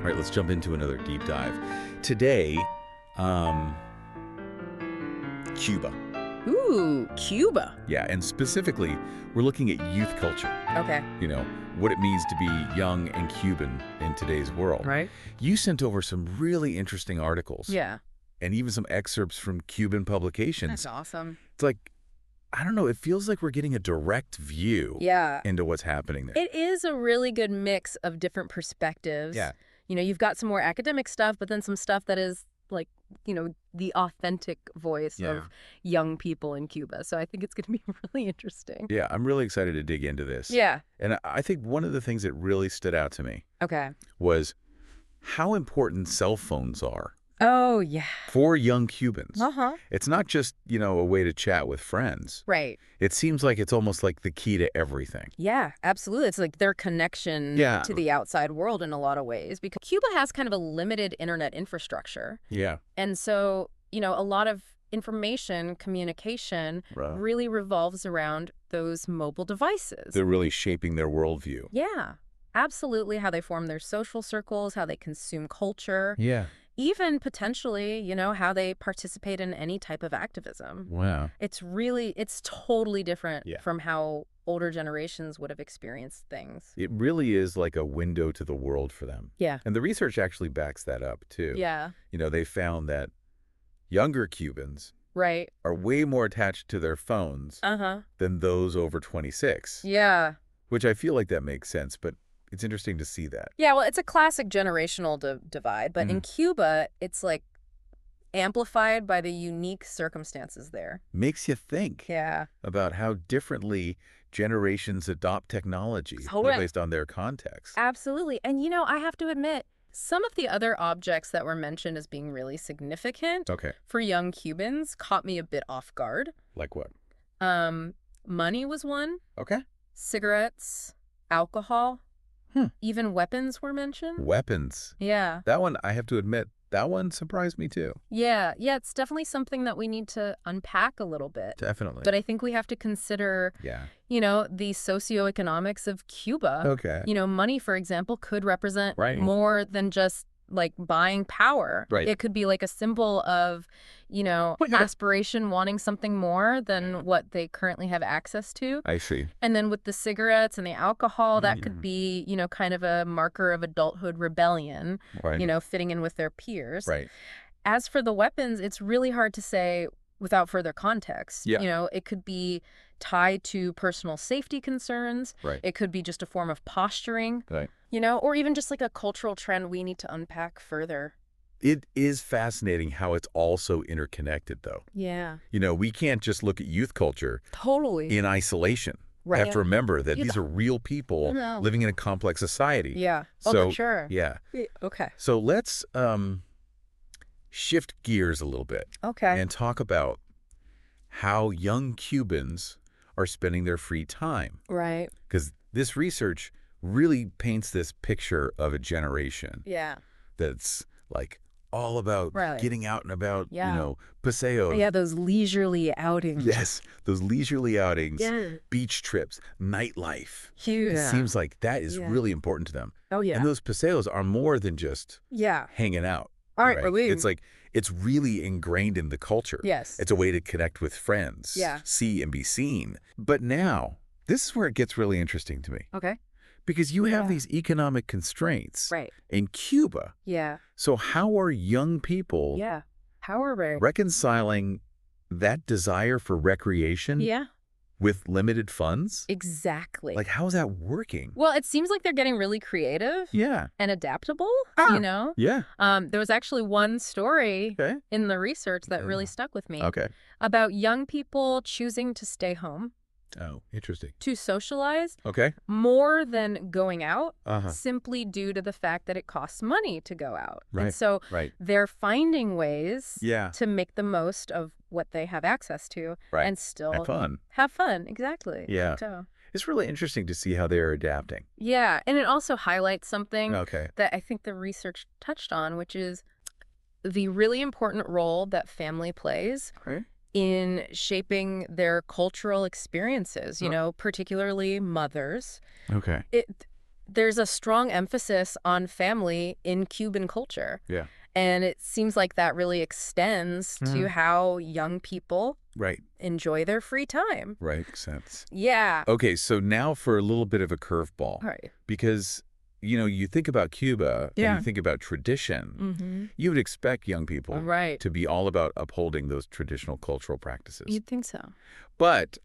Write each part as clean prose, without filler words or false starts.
All right, let's jump into another deep dive. Today, Cuba. Ooh, Cuba. Yeah, and specifically, we're looking at youth culture. Okay. You know, what it means to be young and Cuban in today's world. Right. You sent over some really interesting articles. Yeah. And even some excerpts from Cuban publications. That's awesome. It's like, I don't know, it feels like we're getting a direct view into what's happening there. It is a really good mix of different perspectives. Yeah. You know, you've got some more academic stuff, but then some stuff that is like, you know, the authentic voice of young people in Cuba. So I think it's going to be really interesting. Yeah, I'm really excited to dig into this. Yeah. And I think one of the things that really stood out to me was how important cell phones are. Oh, yeah. For young Cubans. Uh-huh. It's not just, you know, a way to chat with friends. Right. It seems like it's almost like the key to everything. Yeah, absolutely. It's like their connection to the outside world in a lot of ways, because Cuba has kind of a limited internet infrastructure. Yeah. And so, you know, a lot of information, communication really revolves around those mobile devices. They're really shaping their worldview. Yeah, absolutely. How they form their social circles, how they consume culture. Yeah. Even potentially, you know, how they participate in any type of activism. Wow. It's totally different from how older generations would have experienced things. It really is like a window to the world for them. Yeah. And the research actually backs that up, too. Yeah. You know, they found that younger Cubans are way more attached to their phones than those over 26. Yeah. Which I feel like that makes sense, but it's interesting to see that. Yeah, well, it's a classic generational divide, but in Cuba, it's like amplified by the unique circumstances there. Makes you think about how differently generations adopt technology based on their context. Absolutely. And, you know, I have to admit, some of the other objects that were mentioned as being really significant for young Cubans caught me a bit off guard. Like what? Money was one. Okay. Cigarettes, alcohol. Even weapons were mentioned. Weapons. Yeah. That one, I have to admit, that one surprised me too. Yeah. Yeah, it's definitely something that we need to unpack a little bit. Definitely. But I think we have to consider, you know, the socioeconomics of Cuba. Okay. You know, money, for example, could represent more than just like buying power. Right. It could be like a symbol of, you know, aspiration, wanting something more than what they currently have access to. I see. And then with the cigarettes and the alcohol, that could be, you know, kind of a marker of adulthood rebellion, you know, fitting in with their peers. Right. As for the weapons, it's really hard to say without further context. Yeah. You know, it could be tied to personal safety concerns. Right. It could be just a form of posturing. Right. You know, or even just like a cultural trend we need to unpack further. It is fascinating how it's all so interconnected, though. Yeah. You know, we can't just look at youth culture in isolation. Right. I have to remember that these are real people living in a complex society. Yeah. So, for sure. Yeah. Okay. So let's shift gears a little bit. Okay. And talk about how young Cubans are spending their free time. Right. Because this research really paints this picture of a generation that's like all about getting out and about, you know, paseos. Yeah, those leisurely outings. Yes, those leisurely outings, beach trips, nightlife. Huge. It seems like that is really important to them. Oh, yeah. And those paseos are more than just hanging out. All right. It's like, it's really ingrained in the culture. Yes. It's a way to connect with friends, see and be seen. But now, this is where it gets really interesting to me. Okay. Because you have these economic constraints in Cuba. Yeah. So how are young people reconciling that desire for recreation with limited funds? Exactly. Like, how is that working? Well, it seems like they're getting really creative and adaptable, you know? Yeah. There was actually one story in the research that really stuck with me about young people choosing to stay home. Oh, interesting. To socialize more than going out simply due to the fact that it costs money to go out. Right. And so they're finding ways to make the most of what they have access to and still have fun. Exactly. Yeah. So it's really interesting to see how they're adapting. Yeah. And it also highlights something that I think the research touched on, which is the really important role that family plays in shaping their cultural experiences, you know, particularly mothers. Okay. there's a strong emphasis on family in Cuban culture. Yeah. And it seems like that really extends to how young people enjoy their free time. Right. Makes sense. Yeah. Okay, so now for a little bit of a curveball. All right. Because, you think about Cuba and you think about tradition, you would expect young people to be all about upholding those traditional cultural practices. You'd think so. But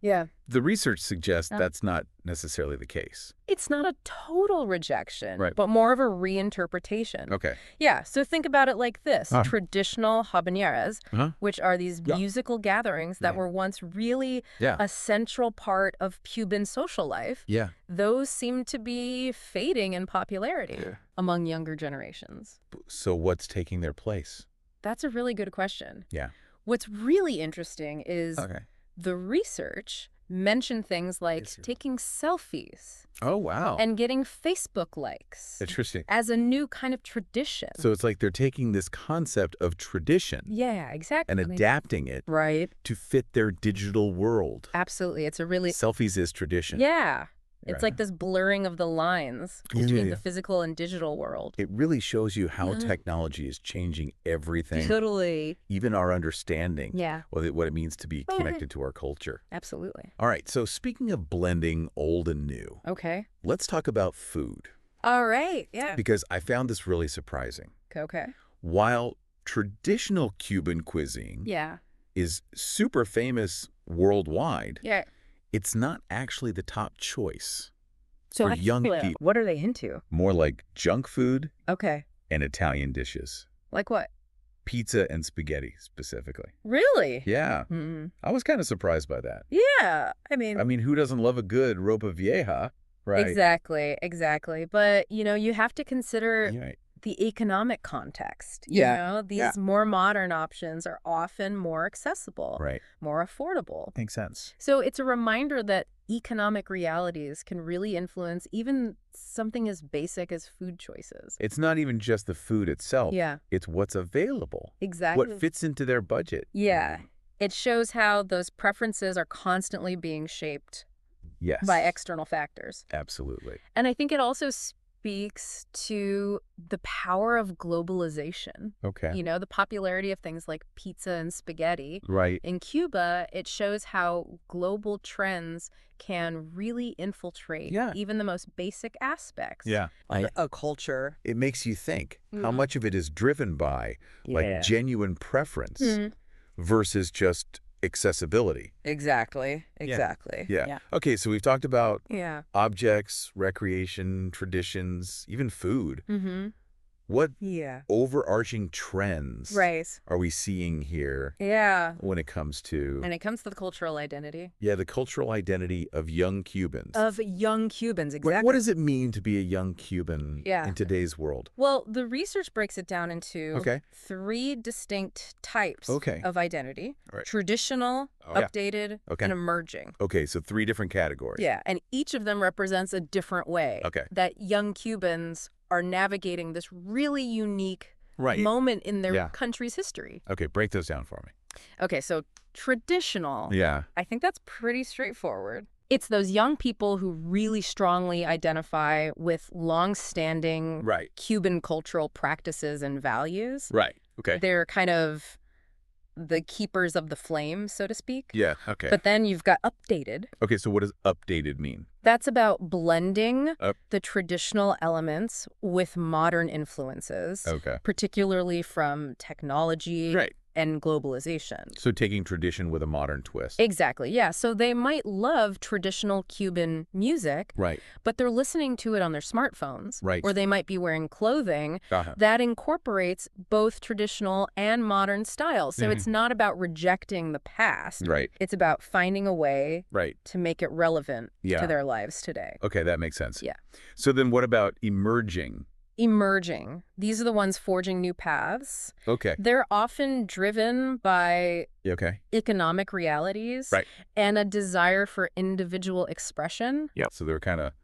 yeah, the research suggests that's not necessarily the case. It's not a total rejection, but more of a reinterpretation. Okay. Yeah, so think about it like this. Traditional habaneras, which are these musical gatherings that were once really a central part of Cuban social life, those seem to be fading in popularity among younger generations. So what's taking their place? That's a really good question. Yeah. What's really interesting is the research mentioned things like taking selfies. Oh, wow. And getting Facebook likes. Interesting. As a new kind of tradition. So it's like they're taking this concept of tradition. Yeah, exactly. And adapting it to fit their digital world. Absolutely. It's a really... Selfies is tradition. Yeah. It's like this blurring of the lines between the physical and digital world. It really shows you how technology is changing everything. Totally. Even our understanding. Yeah. What it means to be connected to our culture. Absolutely. All right. So speaking of blending old and new. Okay. Let's talk about food. All right. Yeah. Because I found this really surprising. Okay. While traditional Cuban cuisine is super famous worldwide. Yeah. It's not actually the top choice for young people. What are they into? More like junk food and Italian dishes. Like what? Pizza and spaghetti, specifically. Really? Yeah. I was kind of surprised by that. Yeah. I mean, who doesn't love a good ropa vieja, right? Exactly. But, you have to consider the economic context. These more modern options are often more accessible, more affordable. Makes sense. So it's a reminder that economic realities can really influence even something as basic as food choices. It's not even just the food itself. Yeah. It's what's available. Exactly. What fits into their budget. Yeah. It shows how those preferences are constantly being shaped by external factors. Absolutely. And I think it also speaks to the power of globalization. Okay. The popularity of things like pizza and spaghetti. Right. In Cuba, it shows how global trends can really infiltrate even the most basic aspects. Yeah. A culture. It makes you think how much of it is driven by like genuine preference versus just accessibility. Exactly. Yeah. Okay, so we've talked about objects, recreation, traditions, even food. What overarching trends are we seeing here when it comes to... And it comes to the cultural identity. Yeah, the cultural identity of young Cubans. Exactly. What does it mean to be a young Cuban in today's world? Well, the research breaks it down into 3 distinct types of identity. Right. Traditional, updated, and emerging. Okay, so 3 different categories. Yeah, and each of them represents a different way that young Cubans are navigating this really unique moment in their country's history. Okay, break those down for me. Okay, so traditional. Yeah. I think that's pretty straightforward. It's those young people who really strongly identify with long-standing Cuban cultural practices and values. Right, okay. They're kind of the keepers of the flame, so to speak. Yeah, okay. But then you've got updated. Okay, so what does updated mean? That's about blending the traditional elements with modern influences, particularly from technology and globalization. So taking tradition with a modern twist. Exactly, yeah. So they might love traditional Cuban music, but they're listening to it on their smartphones, or they might be wearing clothing that incorporates both traditional and modern styles. So it's not about rejecting the past. It's about finding a way to make it relevant to their lives today. Okay, that makes sense. Yeah. So then what about emerging? Emerging. These are the ones forging new paths. Okay. They're often driven by economic realities and a desire for individual expression. Yeah. So they're kind of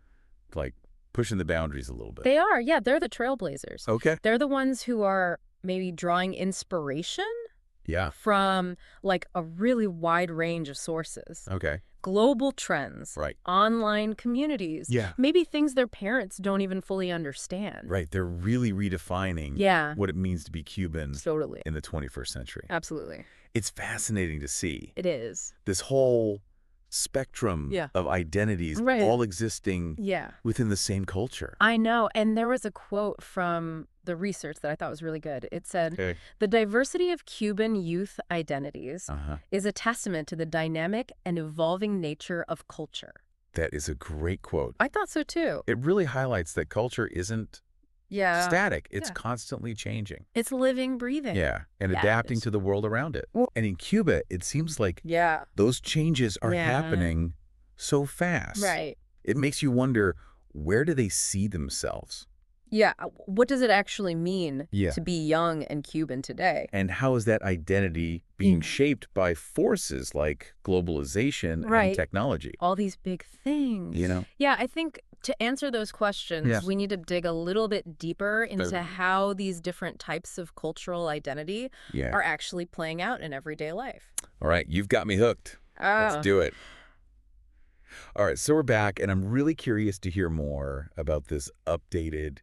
like pushing the boundaries a little bit. They are. Yeah, they're the trailblazers. Okay. They're the ones who are maybe drawing inspiration from like a really wide range of sources. Okay. global trends, online communities, maybe things their parents don't even fully understand. Right. They're really redefining what it means to be Cuban in the 21st century. Absolutely. It's fascinating to see. It is. This whole spectrum of identities all existing within the same culture. I know. And there was a quote from the research that I thought was really good. It said, the diversity of Cuban youth identities is a testament to the dynamic and evolving nature of culture. That is a great quote. I thought so too. It really highlights that culture isn't static. It's constantly changing. It's living, breathing. And adapting to the world around it. And in Cuba, it seems like those changes are happening so fast. Right. It makes you wonder, where do they see themselves? Yeah. What does it actually mean to be young and Cuban today? And how is that identity being shaped by forces like globalization and technology? All these big things. You know? Yeah, I think to answer those questions, we need to dig a little bit deeper into how these different types of cultural identity are actually playing out in everyday life. All right. You've got me hooked. Let's do it. All right. So we're back, and I'm really curious to hear more about this updated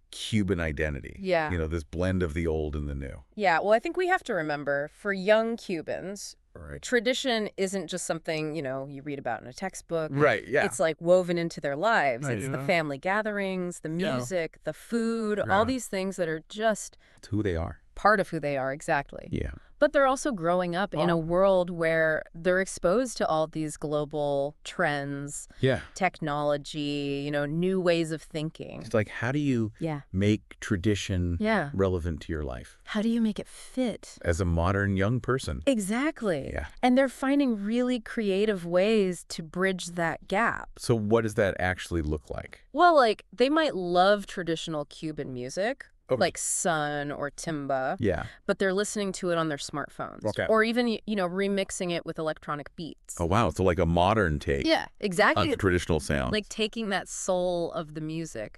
Cuban identity. Yeah. You know, this blend of the old and the new. Yeah. Well, I think we have to remember, for young Cubans, tradition isn't just something, you know, you read about in a textbook. Right, yeah. It's like woven into their lives. It's the family gatherings, the music, the food, all these things that are just... It's who they are. Part of who they are, exactly. Yeah. But they're also growing up in a world where they're exposed to all these global trends, technology, you know, new ways of thinking. It's like, how do you make tradition relevant to your life? How do you make it fit? As a modern young person. Exactly. Yeah. And they're finding really creative ways to bridge that gap. So what does that actually look like? Well, like, they might love traditional Cuban music, like son or timba, but they're listening to it on their smartphones. Or even, you know, remixing it with electronic beats. Oh, wow. So like a modern take. Yeah, exactly. On the traditional sound. Like taking that soul of the music,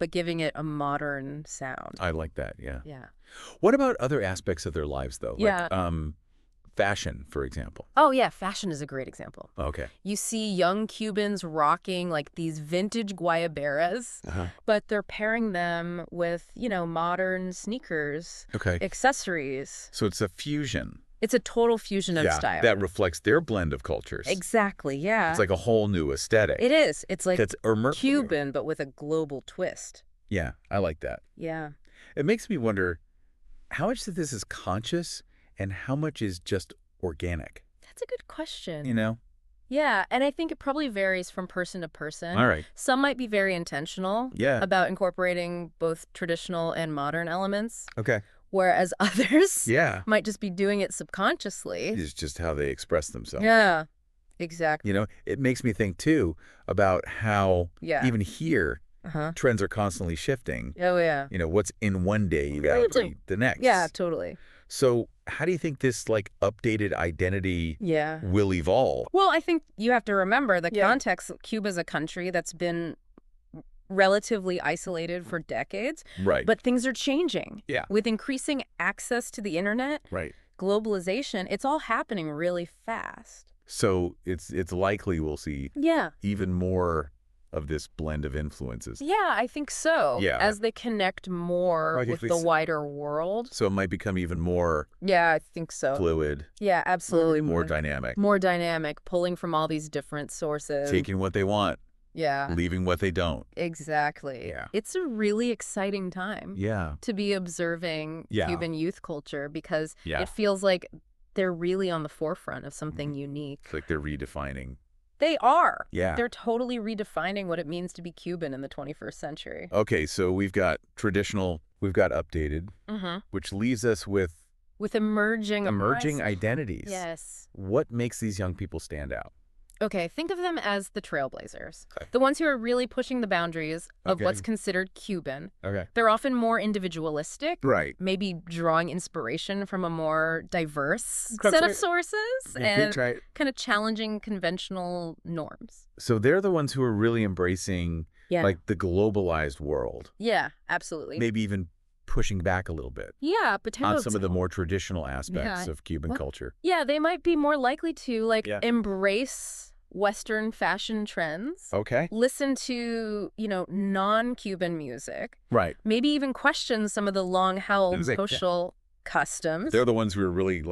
but giving it a modern sound. I like that, yeah. Yeah. What about other aspects of their lives, though? Like, fashion, for example. Oh, yeah. Fashion is a great example. Okay. You see young Cubans rocking like these vintage guayaberas, but they're pairing them with, you know, modern sneakers, accessories. So it's a fusion. It's a total fusion of style. That reflects their blend of cultures. Exactly, yeah. It's like a whole new aesthetic. It is. It's like Cuban, but with a global twist. Yeah, I like that. Yeah. It makes me wonder, how much of this is conscious and how much is just organic? That's a good question. You know? Yeah, and I think it probably varies from person to person. All right. Some might be very intentional about incorporating both traditional and modern elements. Okay. Whereas others might just be doing it subconsciously. It's just how they express themselves. Yeah, exactly. You know, it makes me think, too, about how even here, trends are constantly shifting. Oh, yeah. You know, what's in one day, you gotta be the next. Yeah, totally. So how do you think this, like, updated identity will evolve? Well, I think you have to remember the context. Cuba's a country that's been relatively isolated for decades. Right. But things are changing. Yeah. With increasing access to the internet, globalization, it's all happening really fast. So it's likely we'll see even more of this blend of influences. Yeah, I think so. Yeah. As they connect more with the wider world. So it might become even more I think so. Fluid. Yeah, absolutely. More dynamic. More dynamic, pulling from all these different sources. Taking what they want. Yeah. Leaving what they don't. Exactly. Yeah. It's a really exciting time to be observing Cuban youth culture because it feels like they're really on the forefront of something unique. It's like they're redefining. They are. Yeah. They're totally redefining what it means to be Cuban in the 21st century. Okay, so we've got traditional, we've got updated, which leaves us with emerging identities. Yes. What makes these young people stand out? Okay, think of them as the trailblazers. The ones who are really pushing the boundaries of what's considered Cuban. They're often more individualistic. Right. Maybe drawing inspiration from a more diverse set of sources and kind of challenging conventional norms. So they're the ones who are really embracing like the globalized world. Yeah, absolutely. Maybe even pushing back a little bit. Yeah, potentially. On some of the more traditional aspects of Cuban culture. Yeah, they might be more likely to embrace Western fashion trends. Okay. Listen to, non-Cuban music. Right. Maybe even question some of the long-held social customs. They're the ones who are really,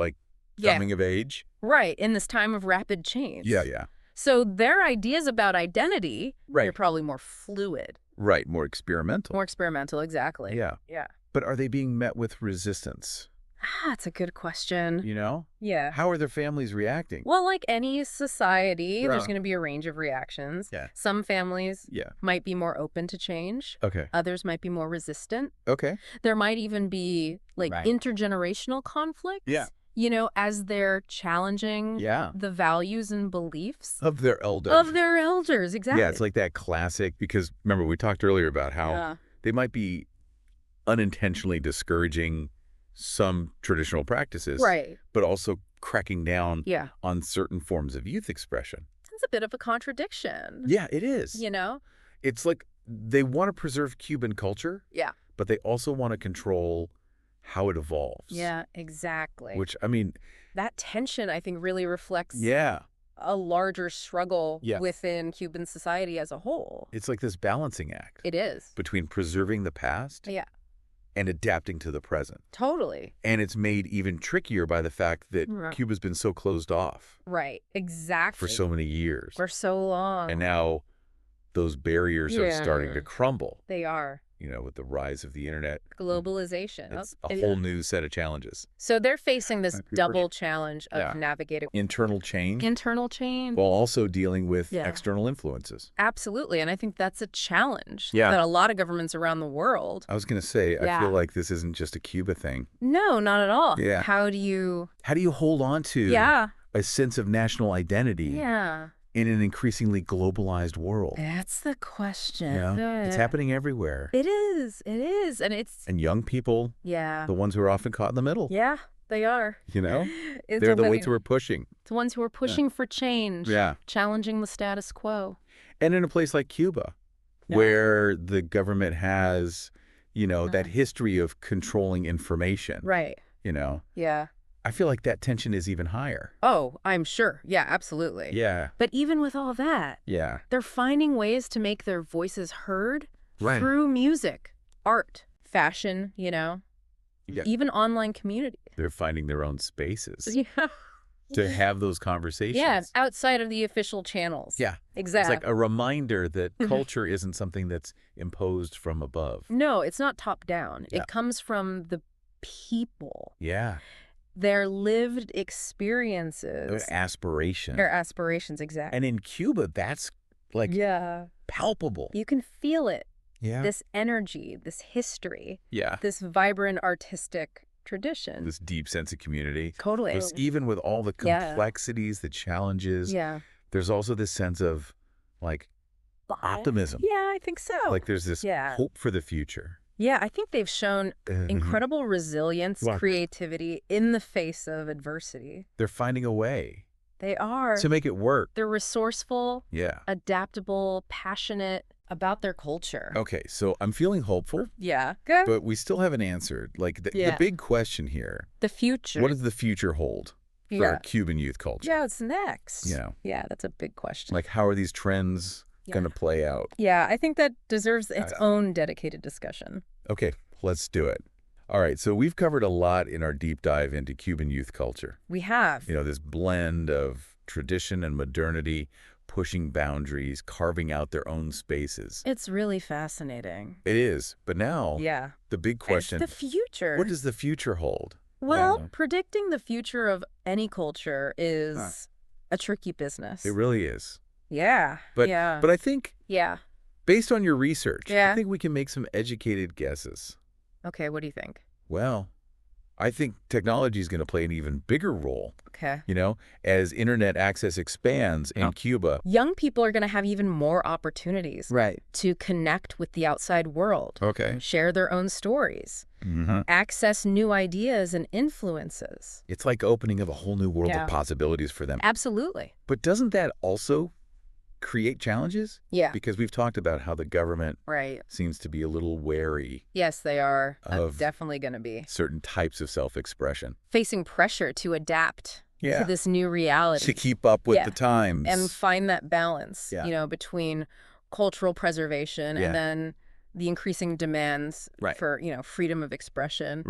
coming of age. Right, in this time of rapid change. Yeah. So their ideas about identity are probably more fluid. Right, more experimental. More experimental, exactly. Yeah. But are they being met with resistance? That's a good question. Yeah. How are their families reacting? Well, like any society, there's going to be a range of reactions. Yeah. Some families might be more open to change. Okay. Others might be more resistant. Okay. There might even be intergenerational conflicts. Yeah. As they're challenging the values and beliefs of their elders. Exactly. Yeah, it's like that classic, because remember we talked earlier about how they might be unintentionally discouraging some traditional practices, but also cracking down on certain forms of youth expression. It's a bit of a contradiction. Yeah, it is. It's like they want to preserve Cuban culture, but they also want to control how it evolves. Yeah, exactly. Which, that tension, I think, really reflects a larger struggle within Cuban society as a whole. It's like this balancing act. It is. Between preserving the past and adapting to the present. Totally. And it's made even trickier by the fact that Cuba's been so closed off. Right, exactly. For so many years. For so long. And now those barriers are starting to crumble. They are. With the rise of the internet. Globalization. It's a whole new set of challenges. So they're facing this double challenge of navigating internal change. While also dealing with external influences. Absolutely. And I think that's a challenge that a lot of governments around the world. I was going to say, I feel like this isn't just a Cuba thing. No, not at all. Yeah. How do you hold on to a sense of national identity? In an increasingly globalized world? That's the question. It's happening everywhere. It is. And young people, the ones who are often caught in the middle. Yeah, they are. They're the ones who are pushing. The ones who are pushing for change. Challenging the status quo. And in a place like Cuba, where the government has, that history of controlling information. Right. Yeah. I feel like that tension is even higher. Oh, I'm sure. Yeah, absolutely. Yeah. But even with all that, they're finding ways to make their voices heard through music, art, fashion, even online community. They're finding their own spaces to have those conversations. Yeah, outside of the official channels. Yeah. Exactly. It's like a reminder that culture isn't something that's imposed from above. No, it's not top down. It comes from the people. Yeah. Their lived experiences. Their aspirations. Their aspirations, exactly. And in Cuba, that's palpable. You can feel it. Yeah. This energy, this history. Yeah. This vibrant artistic tradition. This deep sense of community. Totally. Because even with all the complexities, the challenges, there's also this sense of, optimism. Yeah, I think so. There's this hope for the future. Yeah, I think they've shown incredible resilience, creativity in the face of adversity. They're finding a way. They are. To make it work. They're resourceful, adaptable, passionate about their culture. Okay, so I'm feeling hopeful. Yeah. Good. But we still haven't answered. The big question here. The future. What does the future hold for our Cuban youth culture? Yeah, what's next? Yeah, that's a big question. How are these trends going to play out? Yeah, I think that deserves its own dedicated discussion. Okay, let's do it. All right, so we've covered a lot in our deep dive into Cuban youth culture. We have. This blend of tradition and modernity, pushing boundaries, carving out their own spaces. It's really fascinating. It is. But now, the big question. It's the future. What does the future hold? Well, predicting the future of any culture is a tricky business. It really is. Yeah. But I think, based on your research, I think we can make some educated guesses. Okay, what do you think? Well, I think technology is going to play an even bigger role. Okay. As internet access expands in Cuba. Young people are going to have even more opportunities to connect with the outside world. Okay. Share their own stories. Access new ideas and influences. It's like opening up a whole new world of possibilities for them. Absolutely. But doesn't that also create challenges? Yeah. Because we've talked about how the government seems to be a little wary. Yes, they are. Definitely going to be. Certain types of self-expression. Facing pressure to adapt to this new reality. To keep up with the times. And find that balance, between cultural preservation and then the increasing demands for, freedom of expression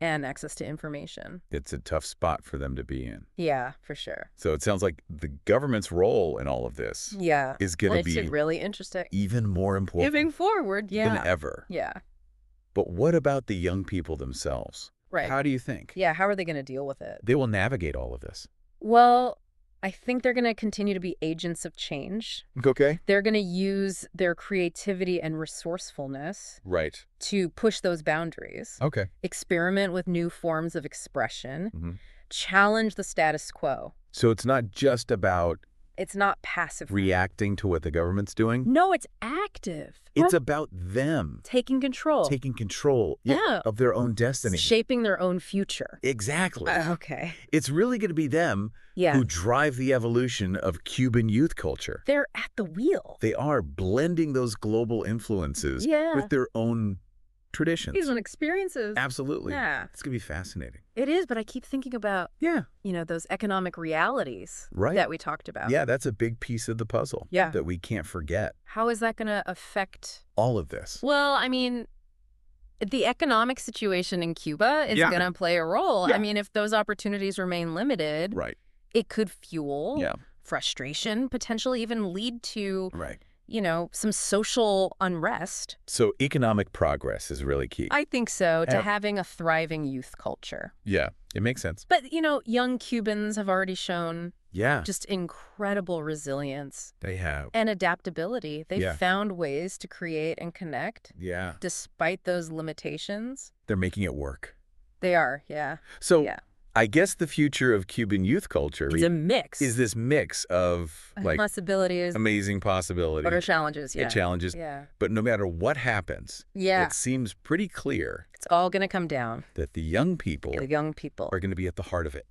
and access to information. It's a tough spot for them to be in. Yeah, for sure. So it sounds like the government's role in all of this is going to be really interesting, even more important moving forward than ever. Yeah. But what about the young people themselves? Right. How do you think? Yeah, how are they going to deal with it? They will navigate all of this. Well, I think they're going to continue to be agents of change. Okay. They're going to use their creativity and resourcefulness to push those boundaries. Okay. Experiment with new forms of expression. Challenge the status quo. So it's not just about It's not passive. reacting to what the government's doing? No, it's active. It's about them taking control. taking control of their own destiny. Shaping their own future. Exactly. Okay. It's really going to be them who drive the evolution of Cuban youth culture. They're at the wheel. They are blending those global influences with their own traditions. These own experiences. Absolutely. Yeah. It's going to be fascinating. It is, but I keep thinking about, those economic realities that we talked about. Yeah, that's a big piece of the puzzle that we can't forget. How is that going to affect all of this? Well, I mean, the economic situation in Cuba is going to play a role. Yeah. I mean, if those opportunities remain limited, it could fuel frustration, potentially even lead to some social unrest. So economic progress is really key. I think so, to having a thriving youth culture. Yeah, it makes sense. But, young Cubans have already shown just incredible resilience. They have. And adaptability. They've found ways to create and connect. Yeah. Despite those limitations. They're making it work. They are, yeah. So I guess the future of Cuban youth culture is a mix. Is this mix of possibilities, amazing possibilities, but challenges, challenges. Yeah. But no matter what happens, it seems pretty clear it's all going to come down that the young people are going to be at the heart of it.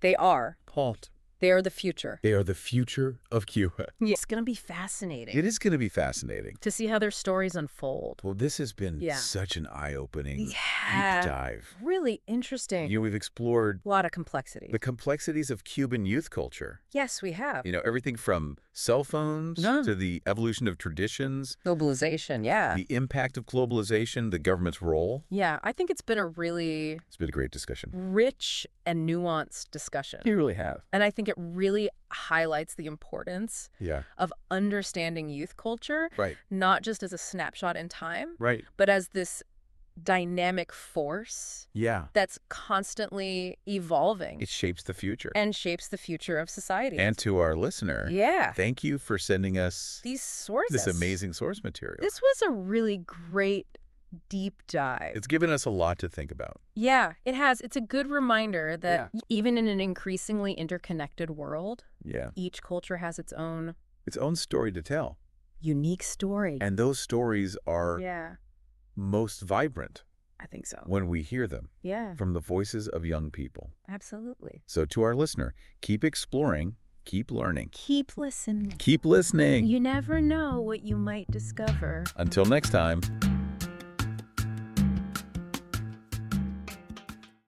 They are. Halt. They are the future. They are the future of Cuba. Yeah. It's going to be fascinating. It is going to be fascinating. To see how their stories unfold. Well, this has been such an eye-opening deep dive. Really interesting. We've explored a lot of complexities. The complexities of Cuban youth culture. Yes, we have. Everything from cell phones to the evolution of traditions. Globalization, The impact of globalization, the government's role. Yeah, I think it's been a great discussion. Rich and nuanced discussion. You really have. And I think it really highlights the importance of understanding youth culture, not just as a snapshot in time, but as this dynamic force that's constantly evolving. It shapes the future. And shapes the future of society. And to our listener, thank you for sending us these sources. This amazing source material. This was a really great deep dive. It's given us a lot to think about. Yeah, it has. It's a good reminder that even in an increasingly interconnected world, each culture has its own story to tell. Unique story. And those stories are most vibrant. I think so. When we hear them. Yeah. From the voices of young people. Absolutely. So to our listener, keep exploring, keep learning. Keep listening. Keep listening. You never know what you might discover. Until next time.